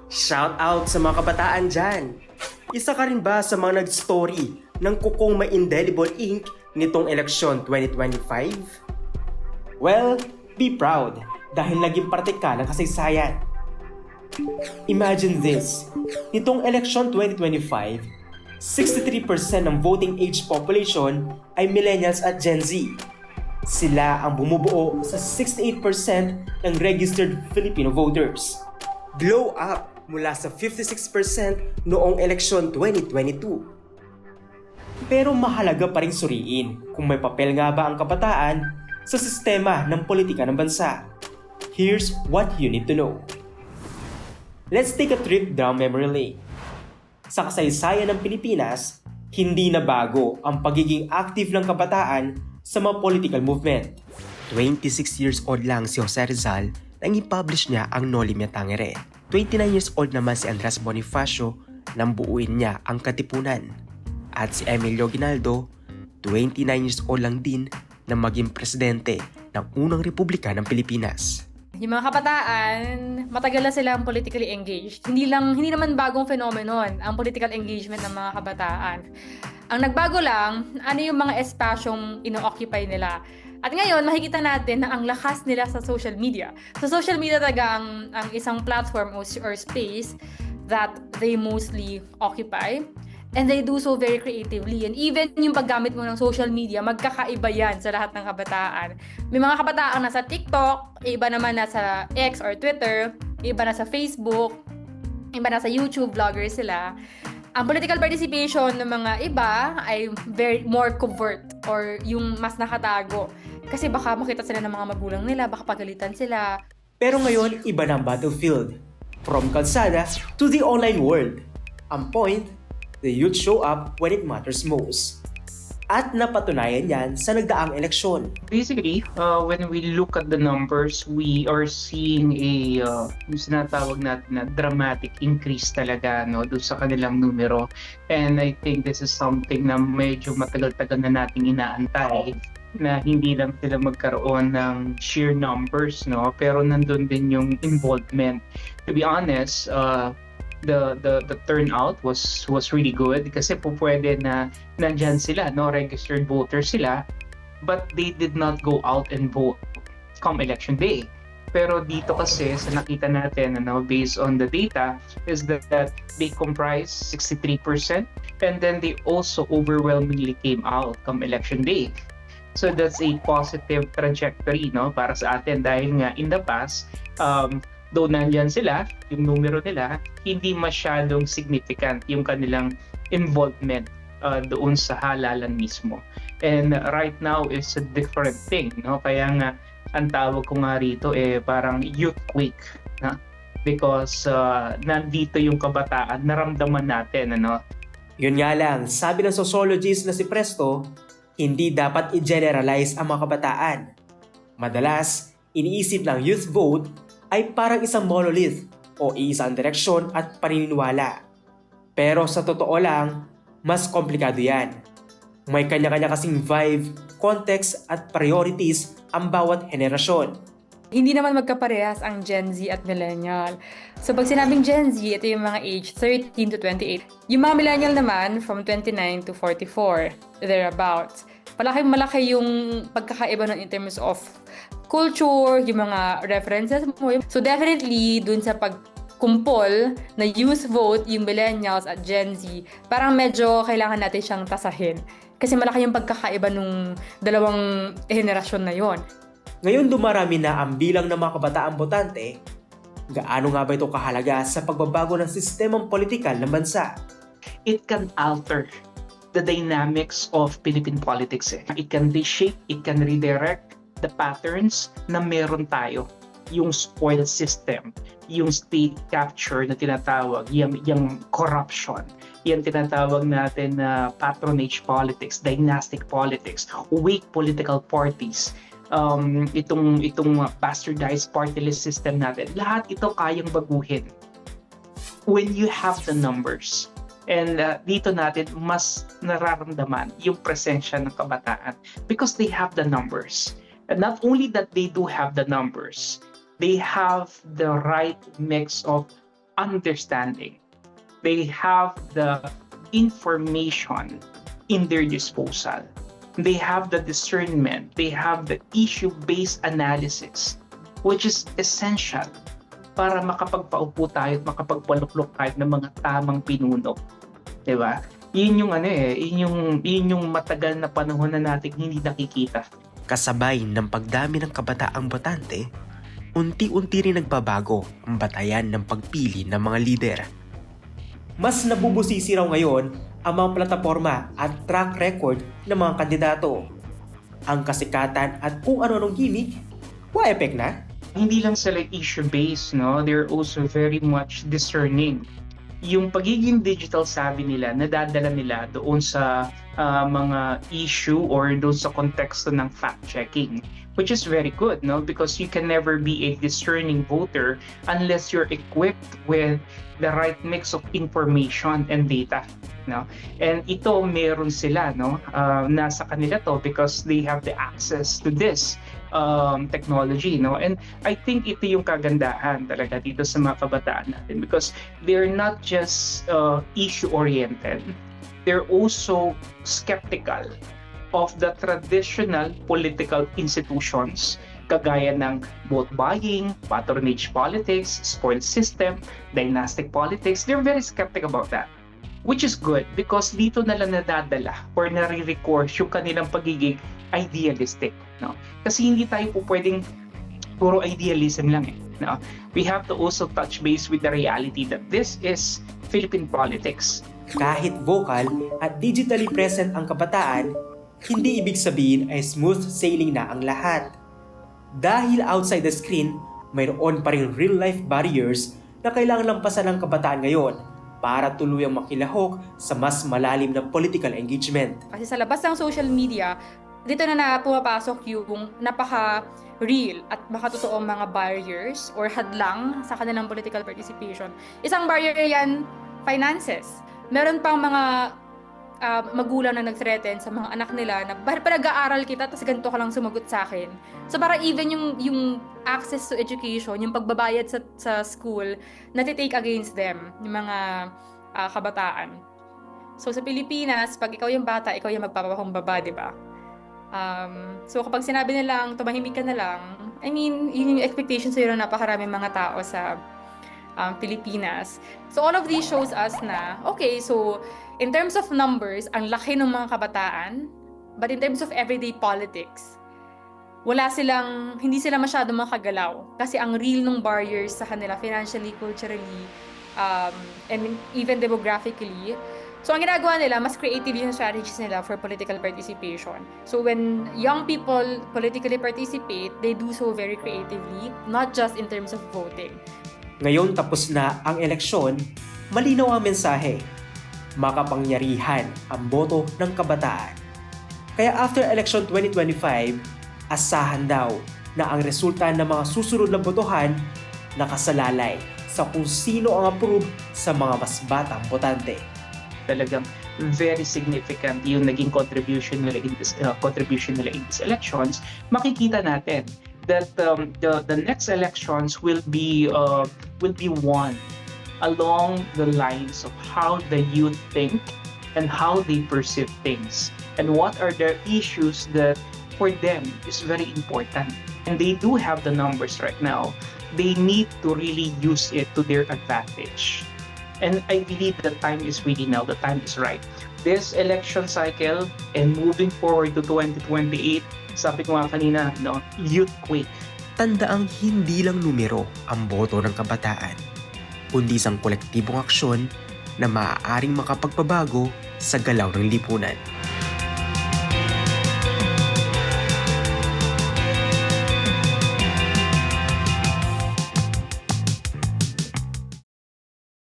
Shout out sa mga kabataan dyan! Isa ka rin ba sa mga nag-story ng kukong may indelible ink nitong eleksyon 2025? Well, be proud dahil naging parte ka ng kasaysayan. Imagine this, nitong eleksyon 2025, 63% ng voting age population ay millennials at Gen Z. Sila ang bumubuo sa 68% ng registered Filipino voters. Blow up mula sa 56% noong eleksyon 2022. Pero mahalaga pa ring suriin kung may papel nga ba ang kabataan sa sistema ng politika ng bansa. Here's what you need to know. Let's take a trip down memory lane. Sa kasaysayan ng Pilipinas, hindi na bago ang pagiging active ng kabataan sa mga political movement. 26 years old lang si Jose Rizal nang i-publish niya ang Noli Me Tangere. 29 years old naman si Andres Bonifacio nang buuin niya ang Katipunan. At si Emilio Aguinaldo, 29 years old lang din na maging presidente ng unang republika ng Pilipinas. Yung mga kabataan, matagal na silang politically engaged. Hindi naman bagong phenomenon ang political engagement ng mga kabataan. Ang nagbago lang, ano yung mga espasyong ino-occupy nila. At ngayon, makikita natin na ang lakas nila sa social media. Sa social media talaga ang isang platform or space that they mostly occupy. And they do so very creatively. And even yung paggamit mo ng social media, magkakaiba yan sa lahat ng kabataan. May mga kabataan nasa TikTok, iba naman nasa X or Twitter, iba nasa Facebook, iba nasa YouTube, vloggers sila. Ang political participation ng mga iba ay very more covert or yung mas nakatago. Kasi baka makita sila ng mga magulang nila, baka pagalitan sila. Pero ngayon, iba na ang battlefield. From kalsada to the online world. Ang point, the youth show up when it matters most. At napatunayan yan sa nagdaang eleksyon. Basically, when we look at the numbers, we are seeing yung sinatawag natin na dramatic increase talaga doon sa kanilang numero. And I think this is something na medyo matagal-tagal na nating inaantay na hindi lang sila magkaroon ng sheer numbers, pero nandun din yung involvement. To be honest, the turnout was really good kasi po pwede na nandyan sila, registered voters sila, but they did not go out and vote come election day. Pero dito kasi sa nakita natin based on the data is that they comprise 63% and then they also overwhelmingly came out come election day. So that's a positive trajectory para sa atin dahil nga in the past though nandyan sila, yung numero nila, hindi masyadong significant yung kanilang involvement doon sa halalan mismo. And right now is a different thing, Kaya nga, ang tawag ko nga rito parang youth quake, Because nandito yung kabataan, naramdaman natin, Yun nga lang, sabi ng sociologist na si Presto, hindi dapat i-generalize ang mga kabataan. Madalas, iniisip ng youth vote ay parang isang monolith o iisang direksyon at paniniwala. Pero sa totoo lang, mas komplikado yan. May kanya-kanya kasing vibe, context at priorities ang bawat henerasyon. Hindi naman magkaparehas ang Gen Z at Millennial. So pag sinabing Gen Z, ito yung mga age 13 to 28. Yung mga Millennial naman, from 29 to 44, thereabouts. Malaki yung pagkakaiba nun in terms of culture, yung mga references mo. So definitely, dun sa pagkumpol na youth vote, yung Millennials at Gen Z, parang medyo kailangan natin siyang tasahin. Kasi malaki yung pagkakaiba nung dalawang henerasyon na yon. Ngayon dumarami na ang bilang ng mga kabataang botante, gaano nga ba ito kahalaga sa pagbabago ng sistemang politikal ng bansa? It can alter the dynamics of Philippine politics. It can reshape, it can redirect the patterns na meron tayo. Yung spoil system, yung state capture na tinatawag, yung corruption, yung tinatawag natin na patronage politics, dynastic politics, weak political parties, itong bastardized party list system natin, lahat ito kayang baguhin when you have the numbers. And dito natin mas nararamdaman yung presensya ng kabataan because they have the numbers. And not only that they do have the numbers, they have the right mix of understanding. They have the information in their disposal. They have the discernment. They have the issue-based analysis, which is essential para makapagpaupo tayo at makapagpaluklok tayo ng mga tamang pinuno. Diba? Yun yung matagal na panahon na natin hindi nakikita. Kasabay ng pagdami ng kabataang botante, unti-unti rin nagbabago ang batayan ng pagpili ng mga lider. Mas nabubusisi raw ngayon ang mga plataforma at track record ng mga kandidato. Ang kasikatan at kung ano-anong gimmick, wa-epek na. Hindi lang sila issue-based, no? They're also very much discerning. Yung pagiging digital savvy nila, nadadala nila doon sa mga issue or doon sa konteksto ng fact-checking, which is very good, no? Because you can never be a discerning voter unless you're equipped with the right mix of information and data, no? And ito meron sila, no? Nasa kanila to because they have the access to this technology, no? And I think ito yung kagandahan talaga dito sa mga kabataan natin because they're not just issue-oriented. They're also skeptical of the traditional political institutions kagaya ng vote buying, patronage politics, spoil system, dynastic politics. They're very skeptical about that. Which is good because dito na lang nadadala or nare-recourse yung kanilang pagiging idealistic, no? Kasi hindi tayo po pwedeng puro idealism lang, no? We have to also touch base with the reality that this is Philippine politics. Kahit vocal at digitally present ang kabataan, hindi ibig sabihin ay smooth sailing na ang lahat. Dahil outside the screen, mayroon pa rin real-life barriers na kailangan lampasan ng kabataan ngayon para tuluyang makilahok sa mas malalim na political engagement. Kasi sa labas ng social media, dito na pumapasok yung napaka-real at makatotoong mga barriers or hadlang sa kanilang political participation. Isang barrier yan, finances. Meron pang mga magulang na nag-threaten sa mga anak nila na pinag-aaral kita tapos ganito ka lang sumagot sa akin. So para even yung access to education, yung pagbabayad sa school, natitake against them, yung mga kabataan. So sa Pilipinas, pag ikaw yung bata, ikaw yung magpapakumbaba, di ba? So kapag sinabi nilang tumahimik ka na lang, I mean, yun yung expectation sa'yo ng napakaraming mga tao sa Pilipinas. So all of these shows us na, okay, so in terms of numbers, ang laki ng mga kabataan, but in terms of everyday politics, hindi sila masyadong makagalaw. Kasi ang real ng barriers sa kanila, financially, culturally, and even demographically. So ang ginagawa nila, mas creative yung strategies nila for political participation. So when young people politically participate, they do so very creatively, not just in terms of voting. Ngayon tapos na ang eleksyon, malinaw ang mensahe. Makapangyarihan ang boto ng kabataan. Kaya after election 2025, asahan daw na ang resulta ng mga susunod na botohan nakasalalay sa kung sino ang approve sa mga mas batang botante. Talagang very significant yung naging contribution nila in these elections. Makikita natin that the next elections will be won along the lines of how the youth think and how they perceive things and what are the issues that for them is very important. And they do have the numbers right now. They need to really use it to their advantage. And I believe the time is really now. The time is right. This election cycle and moving forward to 2028, sabi ko nga kanina, no, youth quake. Tandaang hindi lang numero ang boto ng kabataan, kundi isang kolektibong aksyon na maaaring makapagpabago sa galaw ng lipunan.